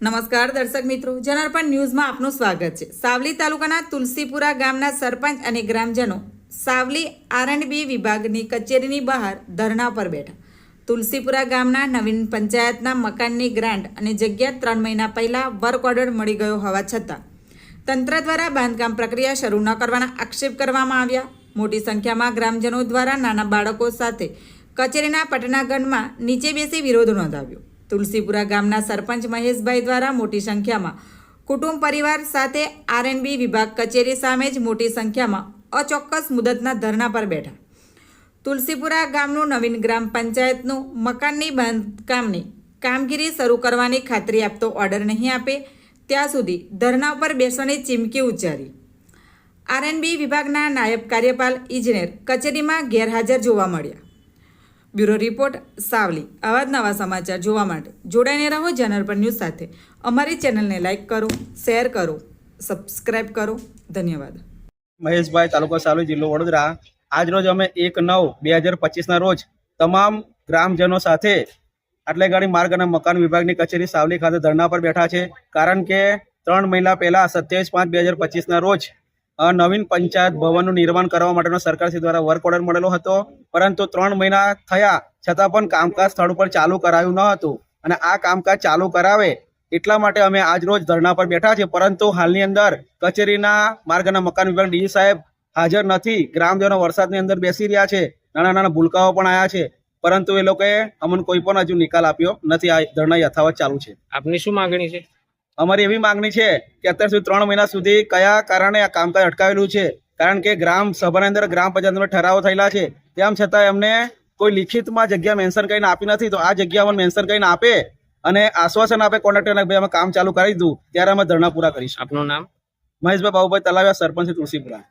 નમસ્કાર દર્શક મિત્રો, જનાર્પણ ન્યૂઝમાં આપનું સ્વાગત છે। સાવલી તાલુકાના તુલસીપુરા ગામના સરપંચ અને ગ્રામજનો સાવલી આર&બી વિભાગની કચેરીની બહાર ધરણા પર બેઠા। તુલસીપુરા ગામના નવીન પંચાયતના મકાનની ગ્રાન્ટ અને જગ્યા 3 મહિના પહેલા વર્ક ઓર્ડર મળી ગયો હોવા છતાં તંત્ર દ્વારા બાંધકામ પ્રક્રિયા શરૂ ન કરવાના આક્ષેપ કરવામાં આવ્યા। મોટી સંખ્યામાં ગ્રામજનો દ્વારા નાના બાળકો સાથે કચેરીના પટનાગઢમાં નીચે બેસી વિરોધ નોંધાવ્યો। તુલસીપુરા ગામના સરપંચ મહેશભાઈ દ્વારા મોટી સંખ્યામાં કુટુંબ પરિવાર સાથે આર&બી વિભાગ કચેરી સામે જ મોટી સંખ્યામાં અચોક્કસ મુદતના ધરણા પર બેઠા। તુલસીપુરા ગામનું નવીન ગ્રામ પંચાયતનું મકાનની બાંધકામની કામગીરી શરૂ કરવાની ખાતરી આપતો ઓર્ડર નહીં આપે ત્યાં સુધી ધરણા ઉપર બેસવાની ચીમકી ઉચ્ચારી। આર&બી વિભાગના નાયબ કાર્યપાલ ઇજનેર કચેરીમાં ગેરહાજર જોવા મળ્યા। Bureau report Savli. આવા જ નવા સમાચાર જોવા માટે જોડાઈને રહો જનાર્પણ ન્યૂઝ સાથે। અમારી ચેનલને લાઇક કરો, શેર કરો, સબસ્ક્રાઇબ કરો। ધન્યવાદ। મહેશભાઈ, તાલુકો સાવલી, જિલ્લો વડોદરા। આજ રોજ અમે 1/9/2025 રોજ તમામ ગ્રામજનો સાથે આટલે ગાડી માર્ગ અને મકાન વિભાગની કચેરી સાવલી ખાતે ધરણા પર બેઠા છે। કારણ કે 3 મહિના પહેલા 27/5/2025 રોજ નવીન પંચાયત ભવનનું નિર્માણ કરવા માટેનો સરકારશ્રી દ્વારા વર્ક ઓર્ડર મળેલો હતો, પરંતુ 3 મહિના થયા છતાં પણ કામકાજ સ્થળ ઉપર ચાલુ કરાયું ન હતું અને આ કામકાજ ચાલુ કરાવે એટલા માટે અમે આજ રોજ ધરણા પર બેઠા છે। પરંતુ હાલની અંદર કચેરીના માર્ગ અને મકાન વિભાગ ડી સાહેબ હાજર નથી। ગ્રામજનો વરસાદની અંદર બેસી રહ્યા છે, નાના નાના ભૂલકાઓ પણ આવ્યા છે, પરંતુ એ લોકોએ અમને કોઈ પણ હજુ નિકાલ આપ્યો નથી। આ ધરણા યથાવત ચાલુ છે। આપની શું માંગણી છે? અમારી એવી માંગણી છે કે અત્યાર સુધી 3 મહિના સુધી કયા કારણે આ કામકાજ અટકાવેલું છે? કારણ કે ગ્રામ સભાની અંદર ગ્રામ પંચાયતમાં ઠરાવો થયેલા છે, તેમ છતાં એમને કોઈ લિખિતમાં જગ્યા મેન્શન કરીને આપી નથી। તો આ જગ્યા અમને મેન્શન કરીને આપે અને આશ્વાસન આપે કોન્ટ્રાક્ટરને ભાઈ અમે કામ ચાલુ કરી દીધું, ત્યારે અમે ધરણા પૂરા કરીશું। આપનું નામ? મહેશભાઈ બાબુભાઈ તલાવિયા, સરપંચ તુલસીપુરા।